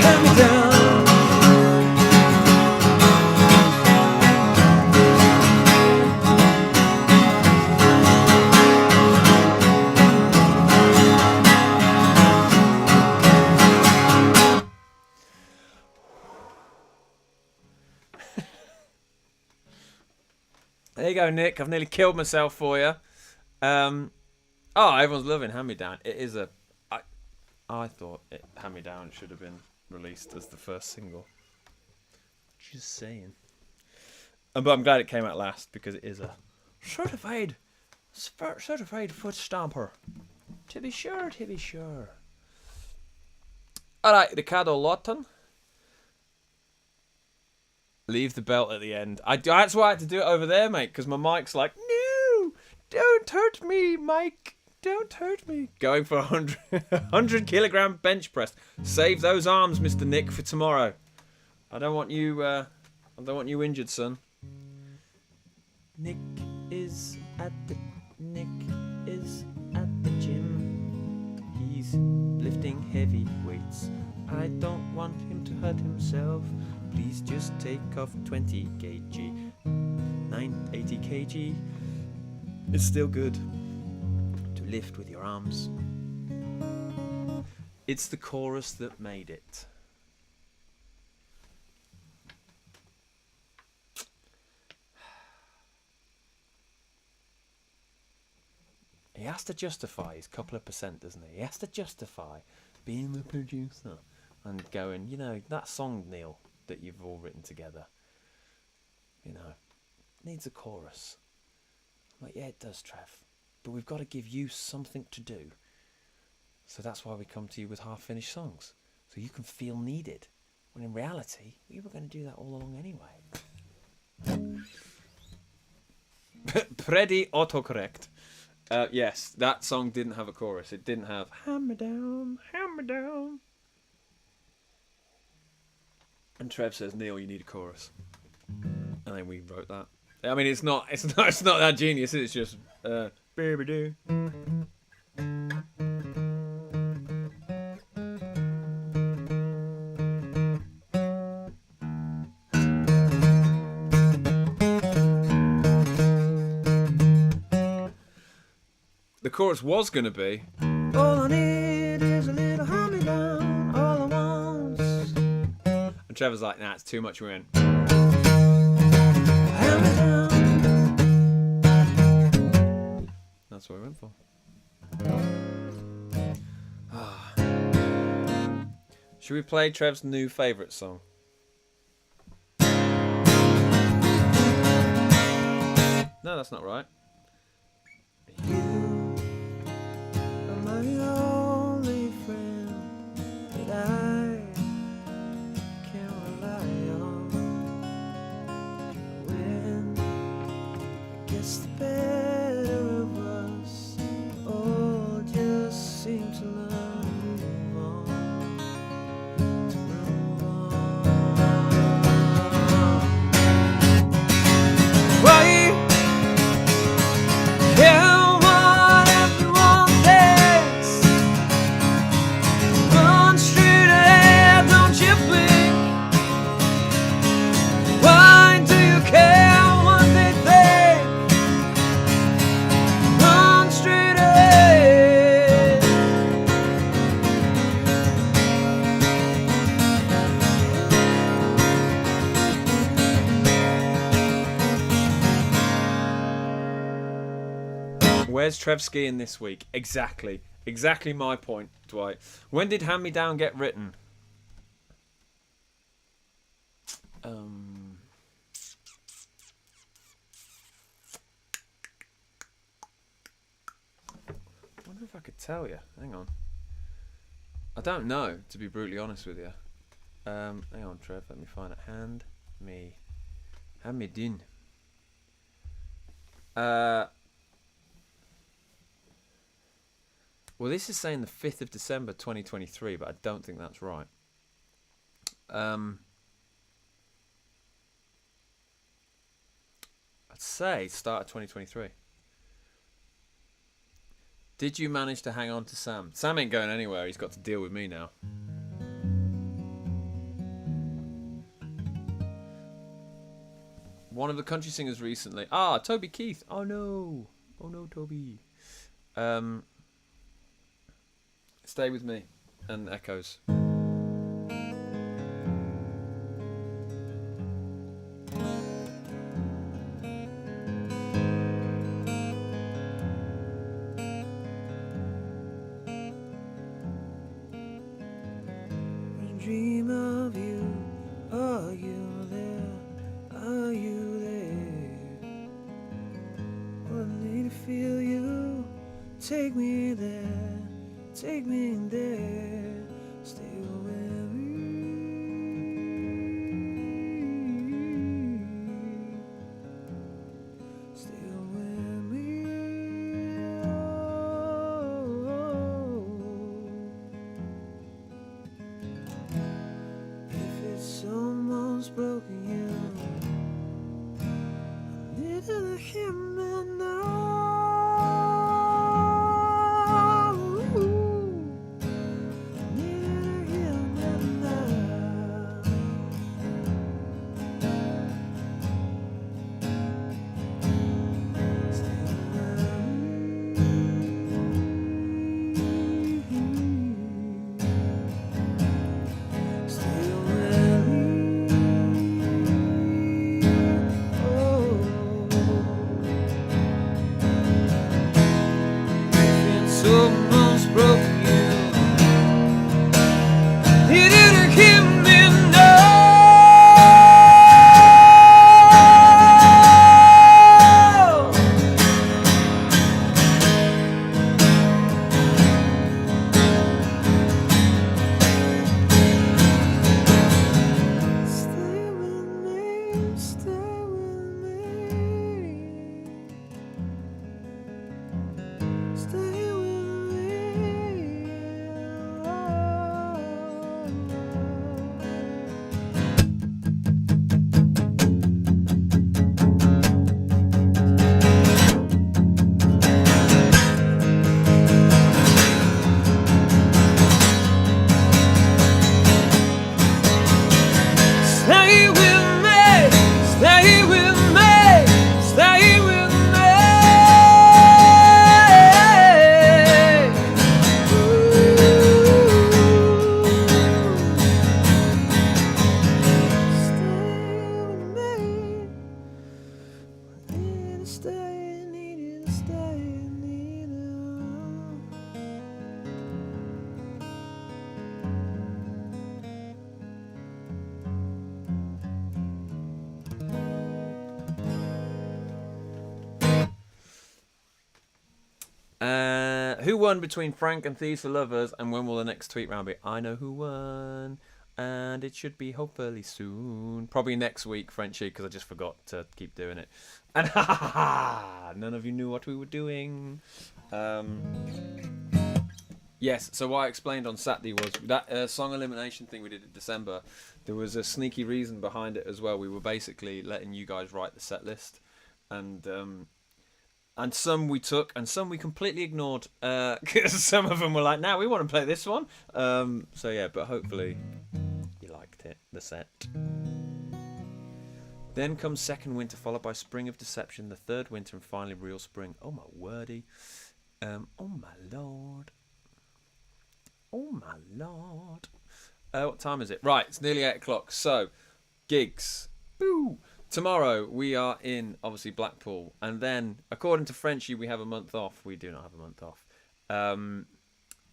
hand me down. There you go, Nick. I've nearly killed myself for you. Oh, everyone's loving Hand Me Down. It is a. I thought Hand Me Down should have been released as the first single. Just saying. But I'm glad it came out last because it is a certified foot stomper. To be sure, to be sure. All right, Ricardo Lawton. Leave the belt at the end. That's why I had to do it over there, mate, because my mic's like, no, don't hurt me, Mike. Don't hurt me. Going for 100 kilogram bench press. Save those arms, Mr. Nick, for tomorrow. I don't want you injured, son. Nick is at the gym. He's lifting heavy weights. I don't want him to hurt himself. Please just take off 20 kg. 980 kg. It's still good to lift with your arms. It's the chorus that made it. He has to justify his couple of percent, doesn't he? He has to justify being the producer and going, you know, that song, Neil, that you've all written together, you know, needs a chorus. I'm like, yeah, it does, Trev, but we've got to give you something to do. So that's why we come to you with half-finished songs, so you can feel needed, when in reality, we were going to do that all along anyway. Pretty autocorrect. Yes, that song didn't have a chorus. It didn't have hand me down, hand me down. And Trev says, Neil, you need a chorus. And then we wrote that. I mean, it's not that genius. It's just baby do. The chorus was going to be, all I need is a little hand me down, all I want. And Trevor's like, nah, it's too much. We're in. Hand me down. That's what we went for. Should we play Trev's new favourite song? No, that's not right. You are my only friend that I can rely on. When it gets the better of us, all just seem to move on, to move on. Why? Yeah. Where's Trev skiing this week? Exactly my point, Dwight. When did Hand Me Down get written? could tell you. Hang on. I don't know, to be brutally honest with you. Hang on, Trev. Let me find it. Hand me din. Well, this is saying the 5th of December 2023, but I don't think that's right. I'd say start of 2023. Did you manage to hang on to Sam? Sam ain't going anywhere. He's got to deal with me now. One of the country singers recently. Ah, Toby Keith. Oh no. Oh no, Toby. Stay With Me and Echoes. Dream of you, are you there? Are you there? I need to feel you. Take me there, take me there. Stay with me. Stay with me. If it's almost broken you, I need to hear me now. Need to hear me now. Stay with me. Stay with me. Oh, it's almost broken you. You didn't hear me now. Stay with me, stay with me. Stay with me. Stay with me, stay with me, stay with me. Stay with me. Need to stay, need to. Who won between Frank and Thieves for Lovers, and when will the next tweet round be? I know who won, and it should be hopefully soon. Probably next week, Frenchie, because I just forgot to keep doing it. And none of you knew what we were doing. Yes, so what I explained on Saturday was that song elimination thing we did in December. There was a sneaky reason behind it as well. We were basically letting you guys write the set list, and some we took and some we completely ignored, because some of them were like, "Now we want to play this one." So yeah, but hopefully you liked it, the set. Then comes second winter, followed by spring of deception, the third winter, and finally real spring. Oh my wordy. Oh my lord. Oh my lord. What time is it? Right, it's nearly 8 o'clock. So, gigs. Boo! Tomorrow we are in, obviously, Blackpool. And then, according to Frenchie, we have a month off. We do not have a month off.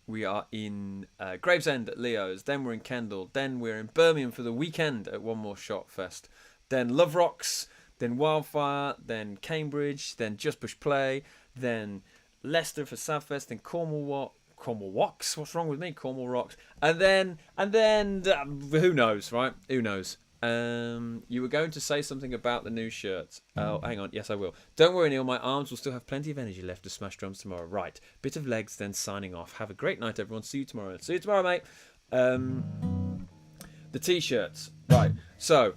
We are in Gravesend at Leo's. Then we're in Kendal. Then we're in Birmingham for the weekend at One More Shot Fest. Then Love Rocks. Then Wildfire. Then Cambridge. Then Just Push Play. Then Leicester for Southwest, then Cornwall Walks. What's wrong with me? Cornwall Rocks, and then who knows, right? Who knows? You were going to say something about the new shirts. Oh, hang on. Yes, I will. Don't worry, Neil. My arms will still have plenty of energy left to smash drums tomorrow. Right. Bit of legs, then signing off. Have a great night, everyone. See you tomorrow. See you tomorrow, mate. The t-shirts. Right. So,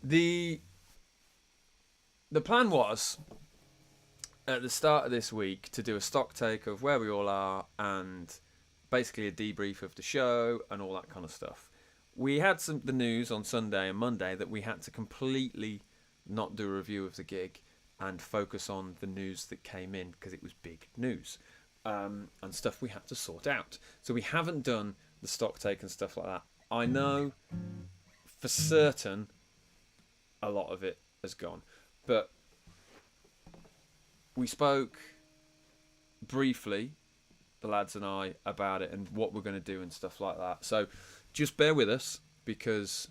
the plan was at the start of this week to do a stock take of where we all are and basically a debrief of the show and all that kind of stuff. We had the news on Sunday and Monday that we had to completely not do a review of the gig and focus on the news that came in because it was big news and stuff we had to sort out. So we haven't done the stock take and stuff like that. I know for certain a lot of it has gone, but we spoke briefly, the lads and I, about it and what we're going to do and stuff like that. So just bear with us because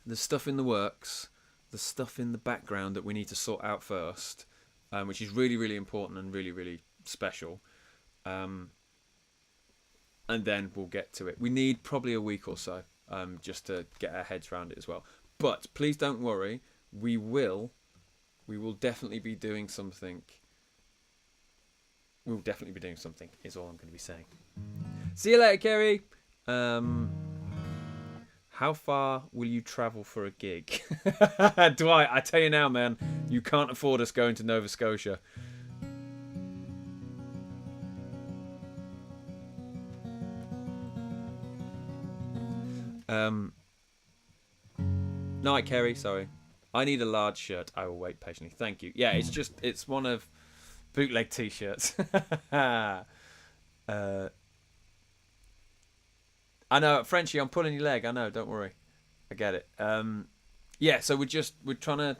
there's stuff in the works, there's stuff in the background that we need to sort out first, which is really, really important and really, really special. And then we'll get to it. We need probably a week or so just to get our heads around it as well. But please don't worry, we will definitely be doing something. We'll definitely be doing something, is all I'm going to be saying. See you later, Kerry. How far will you travel for a gig? Dwight, I tell you now, man, you can't afford us going to Nova Scotia. Night, Kerry, sorry. I need a large shirt. I will wait patiently. Thank you. Yeah, it's one of bootleg t-shirts. I know, Frenchie, I'm pulling your leg. I know, don't worry. I get it. Yeah, so we're trying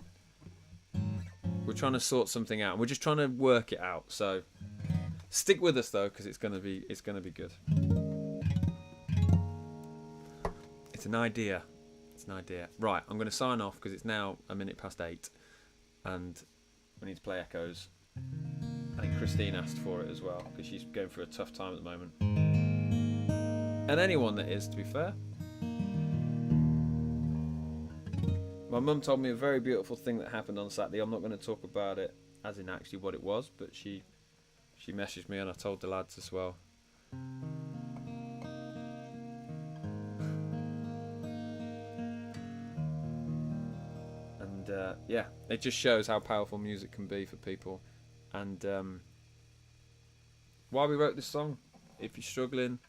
to sort something out. We're just trying to work it out. So stick with us though, because it's gonna be good. It's an idea. Right, I'm going to sign off because it's now 8:01 and we need to play Echoes. I think Christine asked for it as well because she's going through a tough time at the moment. And anyone that is, to be fair. My mum told me a very beautiful thing that happened on Saturday. I'm not going to talk about it as in actually what it was, but she messaged me and I told the lads as well. Yeah, it just shows how powerful music can be for people. And why we wrote this song, if you're struggling,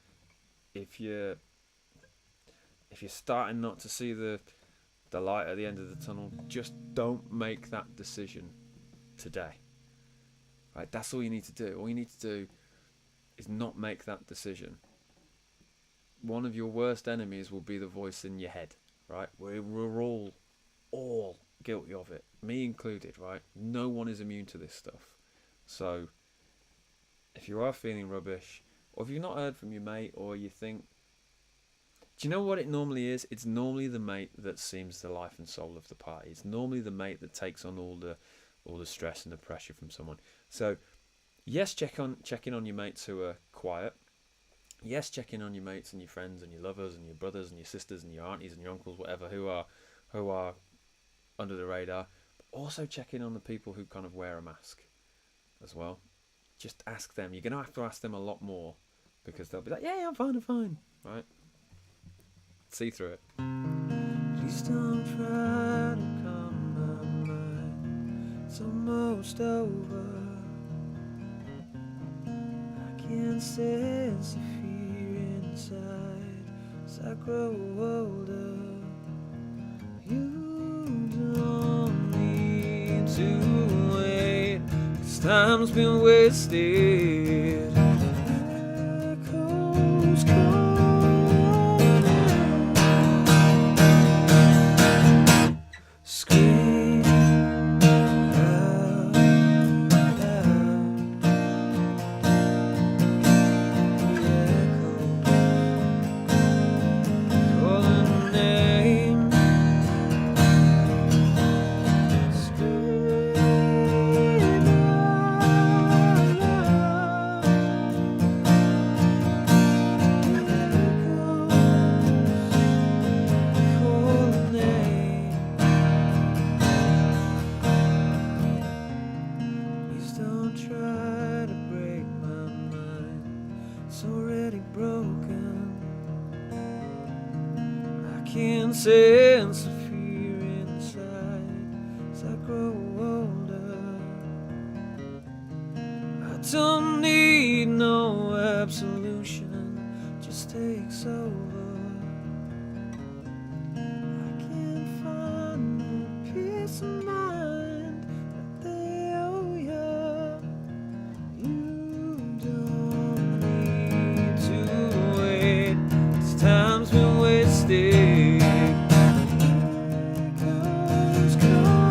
if you're starting not to see the light at the end of the tunnel, just don't make that decision today. Right, that's all you need to do. All you need to do is not make that decision. One of your worst enemies will be the voice in your head. Right, we're all guilty of it, me included, right? No one is immune to this stuff. So if you are feeling rubbish, or if you've not heard from your mate, or you think, do you know what it normally is? It's normally the mate that seems the life and soul of the party. It's normally the mate that takes on all the stress and the pressure from someone. So yes, check in on your mates who are quiet. Yes, check in on your mates and your friends and your lovers and your brothers and your sisters and your aunties and your uncles, whatever, who are under the radar. But also check in on the people who kind of wear a mask as well. Just ask them. You're going to have to ask them a lot more because they'll be like, yeah, I'm fine. Right? See through it. Please don't try to calm my mind. It's almost over. I can sense the fear inside as I grow older. You don't need to wait, 'cause time's been wasted. Echoes come, scream out loud. The echo calling a name. Scream out loud. losing sense of fear inside as I grow older. I don't need no absolution, just takes over. I can't find no peace of mind that they owe ya. You don't need to wait, 'cause time's been wasted. Echoes calling.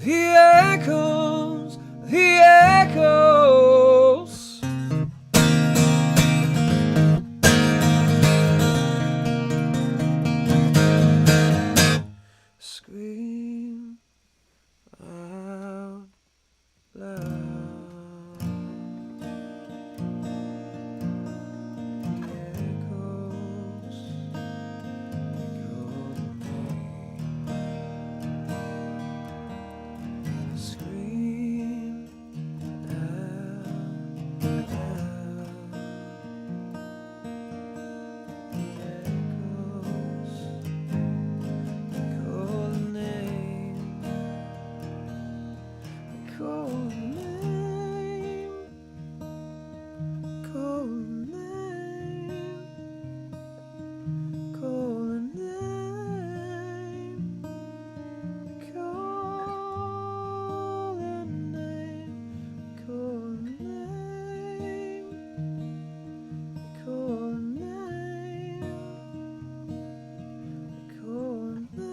The echoes, the echoes. Scream out loud. The echoes call me. Scream out loud. The echoes call the name. Call the name. Call the name. Call the name. Call the name. Call the name. Call the name. Call the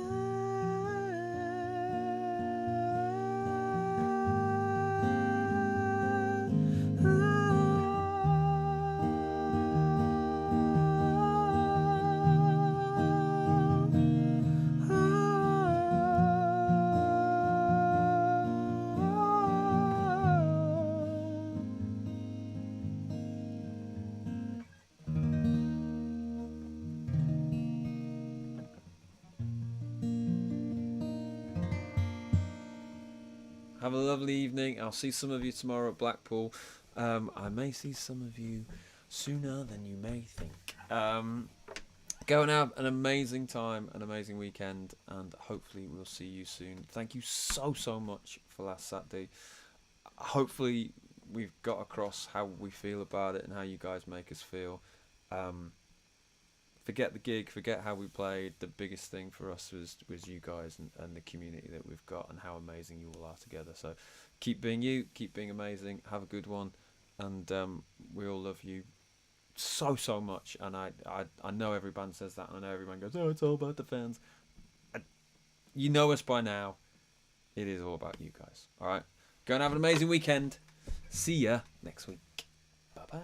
Have a lovely evening. I'll see some of you tomorrow at Blackpool. I may see some of you sooner than you may think. Go and have an amazing time, an amazing weekend, and hopefully we'll see you soon. Thank you so much for last Saturday. Hopefully we've got across how we feel about it and how you guys make us feel. Forget the gig, forget how we played. The biggest thing for us was you guys and the community that we've got and how amazing you all are together. So keep being you, keep being amazing, have a good one, and we all love you so much. And I know every band says that, and I know everyone goes, oh, it's all about the fans. You know us by now. It is all about you guys. All right, go and have an amazing weekend. See ya next week. Bye bye.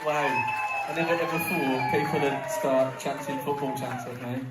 Wow, I never ever thought people would start chanting football chants at me.